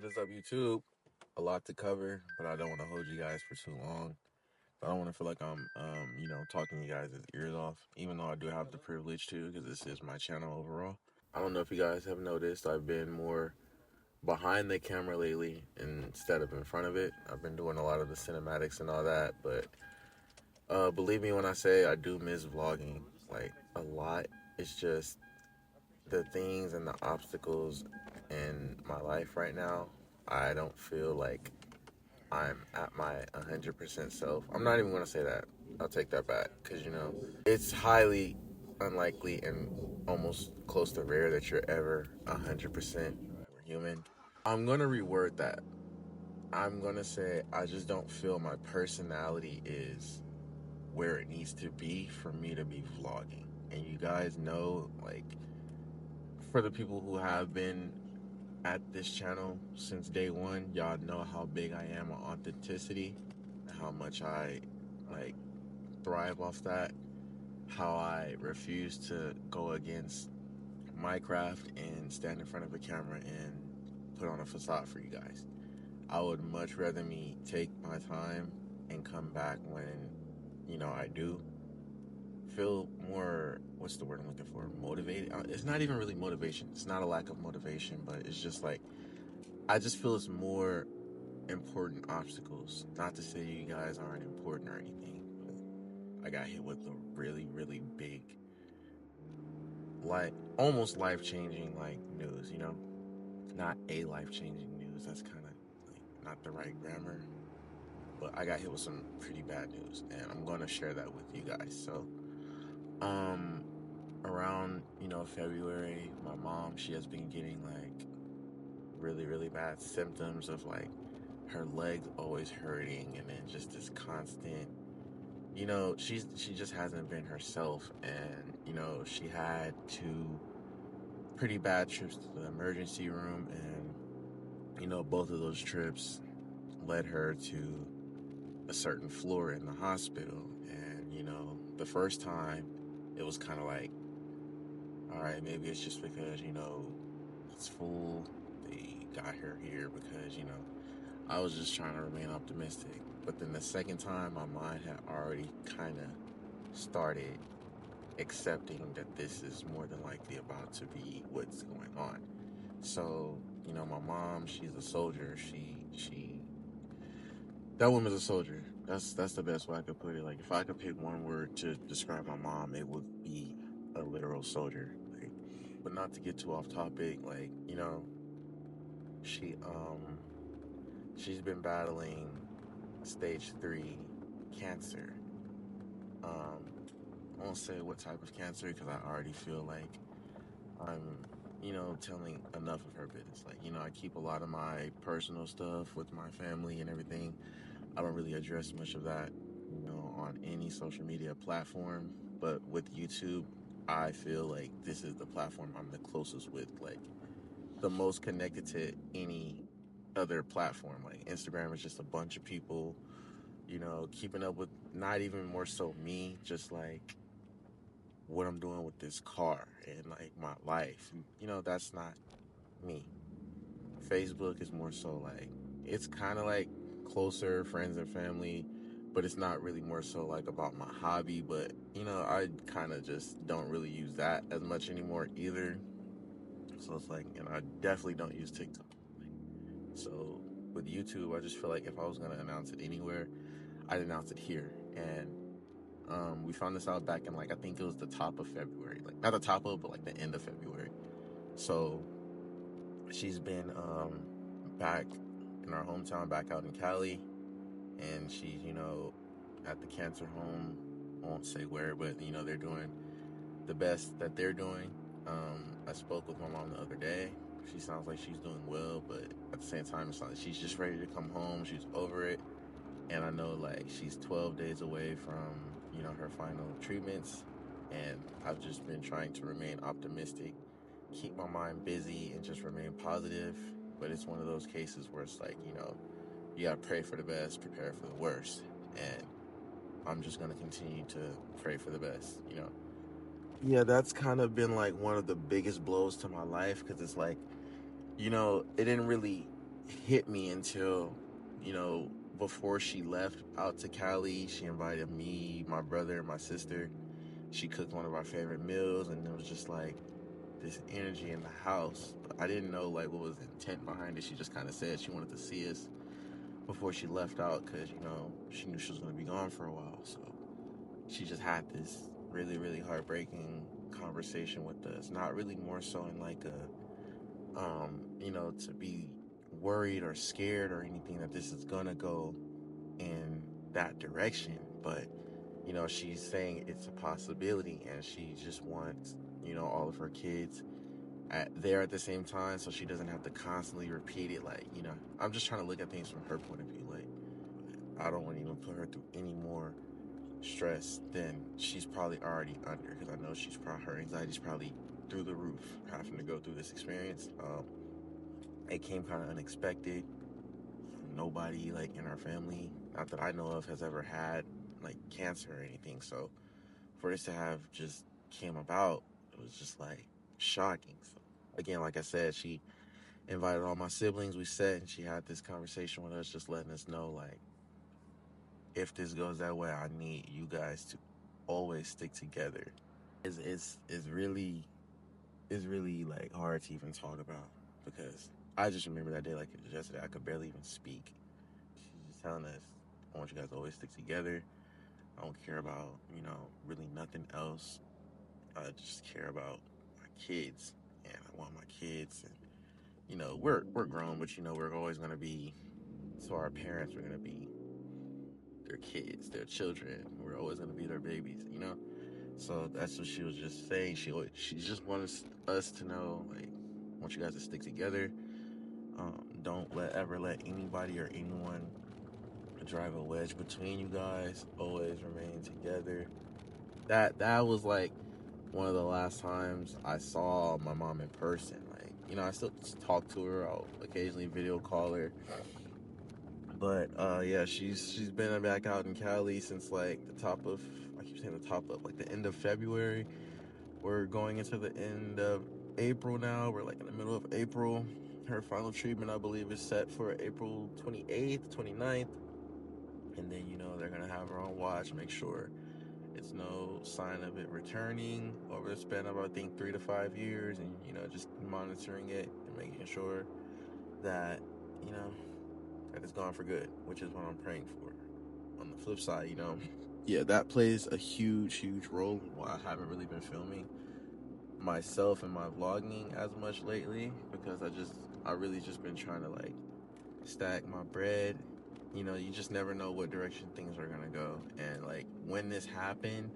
is up, YouTube? A lot to cover, but I don't want to hold you guys for too long. I don't want to feel like I'm, talking you guys' ears off, even though I do have the privilege to, because this is my channel overall. I don't know if you guys have noticed, I've been more behind the camera lately instead of in front of it. I've been doing a lot of the cinematics and all that, but believe me when I say I do miss vlogging, like, a lot. It's just the things and the obstacles in my life right now. I don't feel like I'm at my 100% self. I'm not even going to say that. I'll take that back because, it's highly unlikely and almost close to rare that you're ever 100% human. I'm going to reword that. I'm going to say I just don't feel my personality is where it needs to be for me to be vlogging. And you guys know, like, for the people who have been at this channel since day one, y'all know how big I am on authenticity, how much I like thrive off that, how I refuse to go against my craft and stand in front of a camera and put on a facade for you guys. I would much rather me take my time and come back when, I do feel more, what's the word I'm looking for, motivated. It's not even really motivation. It's not a lack of motivation, but it's just like, I just feel it's more important obstacles. Not to say you guys aren't important or anything, but I got hit with a really, really big, like, almost life-changing, like, news, Not a life-changing news. That's kind of, like, not the right grammar. But I got hit with some pretty bad news, and I'm going to share that with you guys. So, um, around, February, my mom, she has been getting, like, really, really bad symptoms of, like, her legs always hurting, and then just this constant, she just hasn't been herself. And she had two pretty bad trips to the emergency room, and both of those trips led her to a certain floor in the hospital. And the first time it was kind of like, all right, maybe it's just because it's full, they got her here because I was just trying to remain optimistic. But then the second time, my mind had already kind of started accepting that this is more than likely about to be what's going on. So, my mom, she's a soldier. That woman's a soldier. That's the best way I could put it. Like, if I could pick one word to describe my mom, it would be a literal soldier. Like, but not to get too off topic, like, she, she's been battling stage 3 cancer. I won't say what type of cancer because I already feel like I'm, telling enough of her business. Like, I keep a lot of my personal stuff with my family and everything. I don't really address much of that, on any social media platform. But with YouTube, I feel like this is the platform I'm the closest with, like the most connected to any other platform. Like, Instagram is just a bunch of people, keeping up with, not even more so me, just like what I'm doing with this car and like my life. That's not me. Facebook is more so like, it's kind of like closer friends and family, but it's not really more so like about my hobby. But I kind of just don't really use that as much anymore either. So it's like, I definitely don't use TikTok. So with YouTube, I just feel like if I was gonna announce it anywhere, I'd announce it here. And we found this out back in, like, I think it was the top of February, like not the top of, but like the end of February. So she's been back in our hometown, back out in Cali, and she's at the cancer home. I won't say where, but they're doing the best that they're doing. I spoke with my mom the other day. She sounds like she's doing well, but at the same time, it's like she's just ready to come home. She's over it. And I know, like, she's 12 days away from, her final treatments. And I've just been trying to remain optimistic, keep my mind busy, and just remain positive. But it's one of those cases where it's like, you gotta pray for the best, prepare for the worst. And I'm just gonna continue to pray for the best. Yeah, that's kind of been like one of the biggest blows to my life, because it's like, it didn't really hit me until, you know, before she left out to Cali. She invited me, my brother, and my sister. She cooked one of our favorite meals, and it was just like this energy in the house. But I didn't know like what was the intent behind it. She just kind of said she wanted to see us before she left out because, you know, she knew she was going to be gone for a while. So she just had this really, really heartbreaking conversation with us. Not really more so in like a, you know, to be worried or scared or anything that this is going to go in that direction. But, you know, she's saying it's a possibility and she just wants, you know, all of her kids there at the same time so she doesn't have to constantly repeat it. Like, you know, I'm just trying to look at things from her point of view. Like, I don't want to even put her through any more stress than she's probably already under, because I know her anxiety's probably through the roof having to go through this experience. It came kind of unexpected. Nobody like in our family, not that I know of, has ever had like cancer or anything. So for this to have just came about, it was just like shocking. So again, like I said, she invited all my siblings. We sat and she had this conversation with us, just letting us know like, if this goes that way, I need you guys to always stick together. It's really like hard to even talk about because I just remember that day like it was yesterday. I could barely even speak. She's just telling us, I want you guys to always stick together. I don't care about, you know, really nothing else. I just care about my kids, and I want my kids. And you know, we're grown, but you know, we're always gonna be to our parents. We're gonna be their kids, their children. We're always gonna be their babies. You know. So that's what she was just saying. She just wants us to know, like, I want you guys to stick together. Don't ever let anybody or anyone drive a wedge between you guys. Always remain together. That was like one of the last times I saw my mom in person. Like, you know, I still talk to her. I'll occasionally video call her. But yeah, she's been back out in Cali since like I keep saying the top of like the end of February. We're going into the end of April now. We're like in the middle of April. Her final treatment, I believe, is set for April 28th, 29th. And then, you know, they're going to have her on watch, make sure it's no sign of it returning over the span of, I think, 3 to 5 years. And, you know, just monitoring it and making sure that, you know, that it's gone for good, which is what I'm praying for. On the flip side, you know, yeah, that plays a huge, huge role in why I haven't really been filming myself and my vlogging as much lately, because I really just been trying to like stack my bread. You know, you just never know what direction things are gonna go. And like when this happened,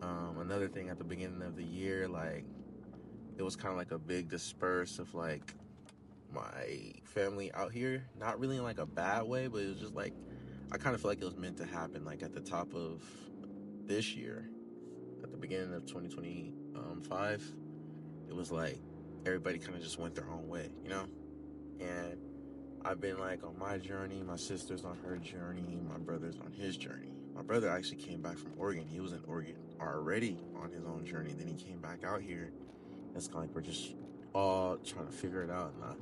another thing at the beginning of the year, like it was kind of like a big disperse of like my family out here. Not really in like a bad way, but it was just like I kind of feel like it was meant to happen. Like at the top of this year, at the beginning of 2025, it was like everybody kind of just went their own way, you know? And I've been like on my journey, my sister's on her journey, my brother's on his journey. My brother actually came back from Oregon. He was in Oregon already on his own journey. Then he came back out here. It's kind of like we're just all trying to figure it out. And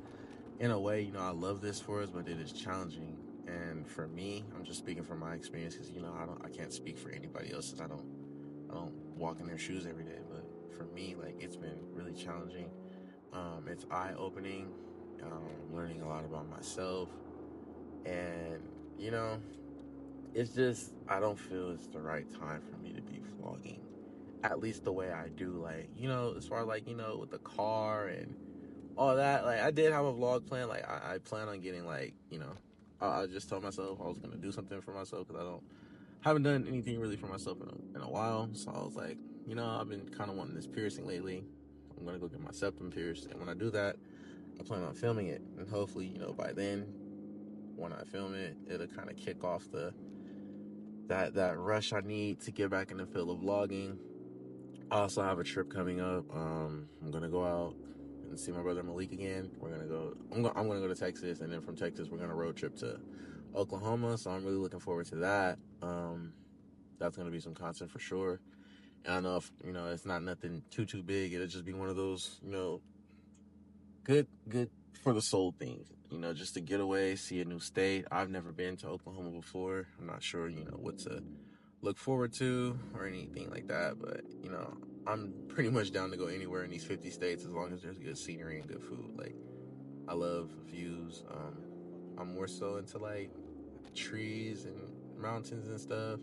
in a way, you know, I love this for us, but it is challenging. And for me, I'm just speaking from my experience because, you know, I can't speak for anybody else since I don't walk in their shoes every day. But for me, like it's been really challenging. It's eye-opening. Learning a lot about myself, and you know, it's just I don't feel it's the right time for me to be vlogging, at least the way I do. Like, you know, as far as like, you know, with the car and all that. Like I did have a vlog plan. Like I plan on getting like, you know, I just told myself I was gonna do something for myself because I haven't done anything really for myself in a while. So I was like, you know, I've been kind of wanting this piercing lately. I'm gonna go get my septum pierced, and when I do that, I plan on filming it, and hopefully, you know, by then, when I film it, it'll kind of kick off that rush I need to get back in the field of vlogging. I also have a trip coming up. I'm gonna go out and see my brother Malik again. I'm gonna go to Texas, and then from Texas, we're gonna road trip to Oklahoma. So I'm really looking forward to that. That's gonna be some content for sure. And I know if, it's not nothing too big. It'll just be one of those, good for the soul thing, you know, just to get away, see a new state. I've never been to Oklahoma before. I'm not sure, you know, what to look forward to or anything like that, but you know, I'm pretty much down to go anywhere in these 50 states as long as there's good scenery and good food. Like, I love views. I'm more so into like trees and mountains and stuff,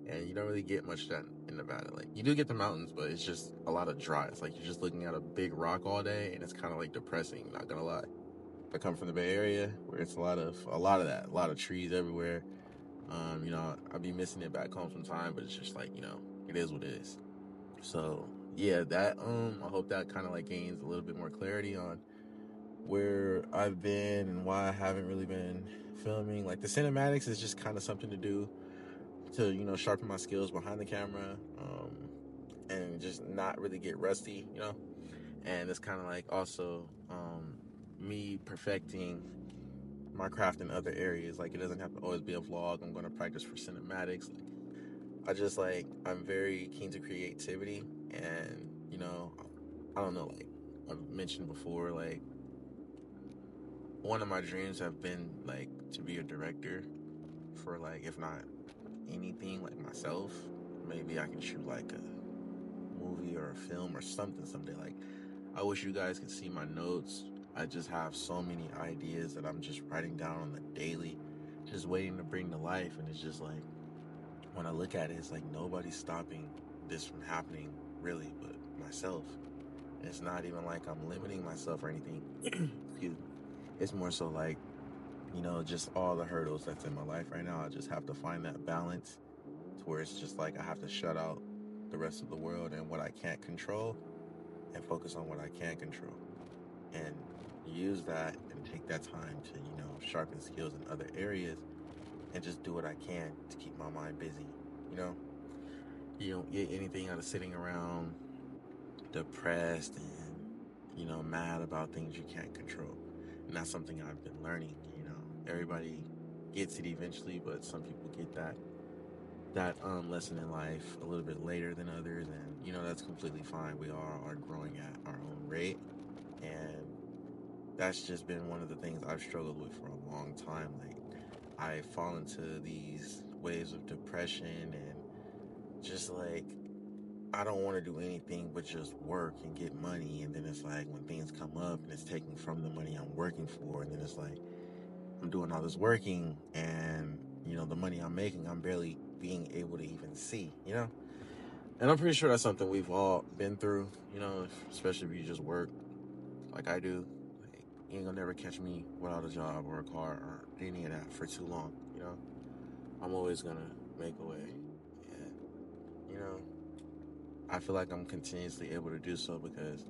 and you don't really get much of that in Nevada. Like, you do get the mountains, but it's just a lot of dry. It's like you're just looking at a big rock all day, and it's kind of like depressing. Not gonna lie. I come from the Bay Area, where it's a lot of that, a lot of trees everywhere. You know, I'd be missing it back home sometime, but it's just like, you know, it is what it is. So yeah, that I hope that kind of like gains a little bit more clarity on where I've been and why I haven't really been filming. Like, the cinematics is just kind of something to do to, you know, sharpen my skills behind the camera, and just not really get rusty, you know. And it's kind of like also me perfecting my craft in other areas. Like, it doesn't have to always be a vlog. I'm going to practice for cinematics. Like, I'm very keen to creativity, and you know, I don't know, like I've mentioned before, like one of my dreams have been like to be a director for, like, if not anything, like myself, maybe I can shoot like a movie or a film or something someday. Like, I wish you guys could see my notes. I just have so many ideas that I'm just writing down on the daily, just waiting to bring to life. And it's just like, when I look at it, it's like nobody's stopping this from happening, really, but myself. It's not even like I'm limiting myself or anything. Excuse me. It's more so like, you know, just all the hurdles that's in my life right now. I just have to find that balance to where it's just like I have to shut out the rest of the world and what I can't control and focus on what I can control. And use that and take that time to, you know, sharpen skills in other areas and just do what I can to keep my mind busy, you know? You don't get anything out of sitting around depressed and, you know, mad about things you can't control. And that's something I've been learning, you know. Everybody gets it eventually, but some people get that lesson in life a little bit later than others, and you know, that's completely fine. We all are growing at our own rate, and that's just been one of the things I've struggled with for a long time. Like, I fall into these waves of depression and just like I don't want to do anything but just work and get money. And then it's like when things come up and it's taking from the money I'm working for, and then it's like I'm doing all this working, and you know, the money I'm making, I'm barely being able to even see, you know. And I'm pretty sure that's something we've all been through, you know, especially if you just work like I do. Like, you ain't gonna never catch me without a job or a car or any of that for too long, you know. I'm always gonna make a way, and you know, I feel like I'm continuously able to do so because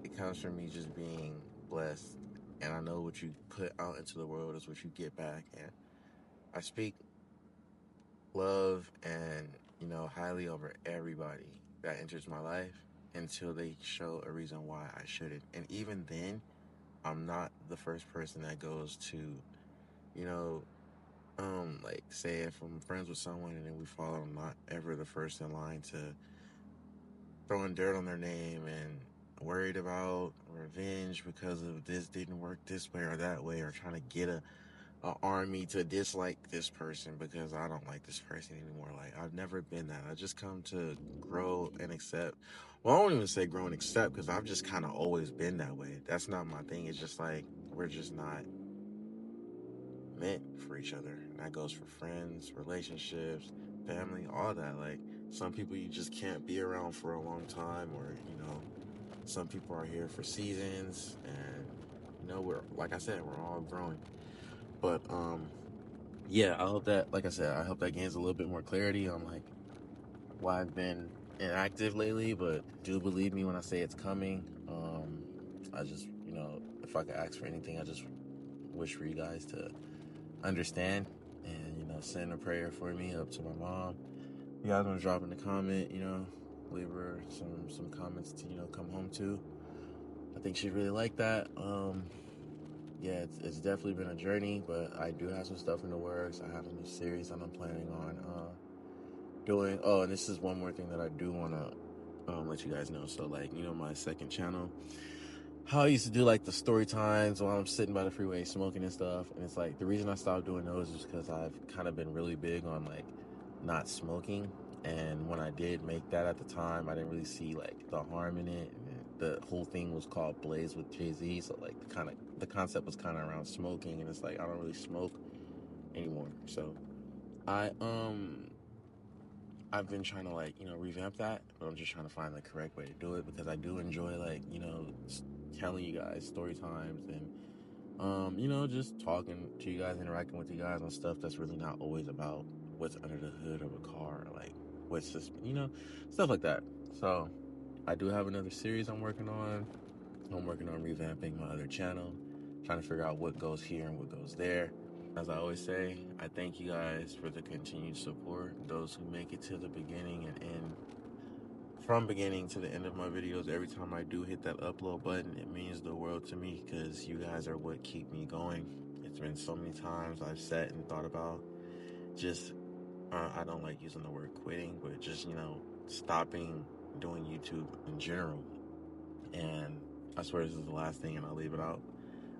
it comes from me just being blessed, and I know what you put out into the world is what you get back. And I speak love and, you know, highly over everybody that enters my life until they show a reason why I shouldn't. And even then, I'm not the first person that goes to, you know, like, say if I'm friends with someone and then we fall, I'm not ever the first in line to throwing dirt on their name and worried about revenge because of this didn't work this way or that way, or trying to get a army to dislike this person because I don't like this person anymore. Like, I've never been that. I just come to grow and accept. Well, I won't even say grow and accept because I've just kind of always been that way. That's not my thing. It's just like we're just not meant for each other. And that goes for friends, relationships, family, all that. Like, some people you just can't be around for a long time, or, you know, some people are here for seasons, and, you know, we're, like I said, we're all growing. But, yeah, I hope that, like I said, I hope that gains a little bit more clarity on, like, why I've been inactive lately, but do believe me when I say it's coming. I just, you know, if I could ask for anything, I just wish for you guys to understand and, you know, send a prayer for me up to my mom. You guys want to drop in the comment, you know, leave her some comments to, you know, come home to. I think she'd really like that. Yeah, it's definitely been a journey, but I do have some stuff in the works. I have a new series that I'm planning on doing. Oh, and this is one more thing that I do want to let you guys know. So, like, you know, my second channel, how I used to do like the story times while I'm sitting by the freeway smoking and stuff. And it's like the reason I stopped doing those is because I've kind of been really big on like not smoking. And when I did make that at the time, I didn't really see like the harm in it. And the whole thing was called Blaze with Jay-Z, so like the concept was kind of around smoking, and it's like I don't really smoke anymore. So I I've been trying to like revamp that, but I'm just trying to find the correct way to do it because I do enjoy like telling you guys story times and just talking to you guys, interacting with you guys on stuff that's really not always about what's under the hood of a car, like what's just stuff like that. So I do have another series I'm working on. I'm working on revamping my other channel, trying to figure out what goes here and what goes there. As I always say, I thank you guys for the continued support. Those who make it to the beginning and end, from beginning to the end of my videos, every time I do hit that upload button, it means the world to me because you guys are what keep me going. It's been so many times I've sat and thought about just, I don't like using the word quitting, but just, stopping doing YouTube in general. And I swear this is the last thing and I'll leave it out.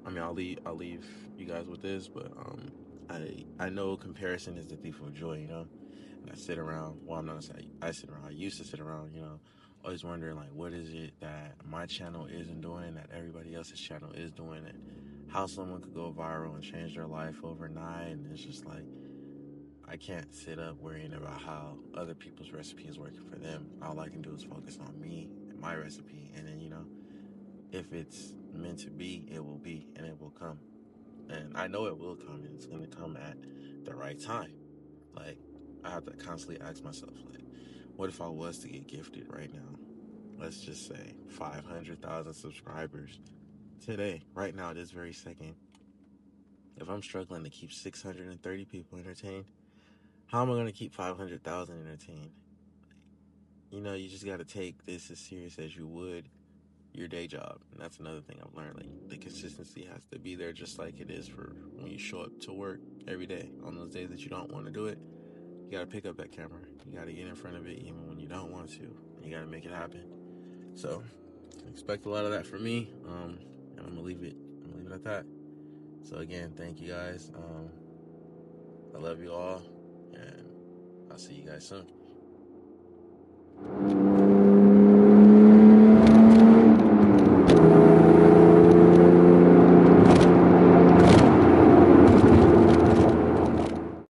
I mean, I'll leave you guys with this, but I know comparison is the thief of joy, And I sit around. Well, I'm not saying I sit around. I used to sit around, always wondering like, what is it that my channel isn't doing that everybody else's channel is doing, and how someone could go viral and change their life overnight. And it's just like I can't sit up worrying about how other people's recipe is working for them. All I can do is focus on me and my recipe, and then if it's meant to be, it will be, and it will come. And I know it will come, and it's going to come at the right time. Like, I have to constantly ask myself, like, what if I was to get gifted right now? Let's just say 500,000 subscribers today, right now, this very second. If I'm struggling to keep 630 people entertained, how am I going to keep 500,000 entertained? You just got to take this as serious as you would your day job. And that's another thing I've learned. Like, the consistency has to be there, just like it is for when you show up to work every day. On those days that you don't want to do it, you got to pick up that camera. You got to get in front of it even when you don't want to. And you got to make it happen. So expect a lot of that from me. And I'm gonna leave it at that. So again, thank you guys. I love you all, and I'll see you guys soon.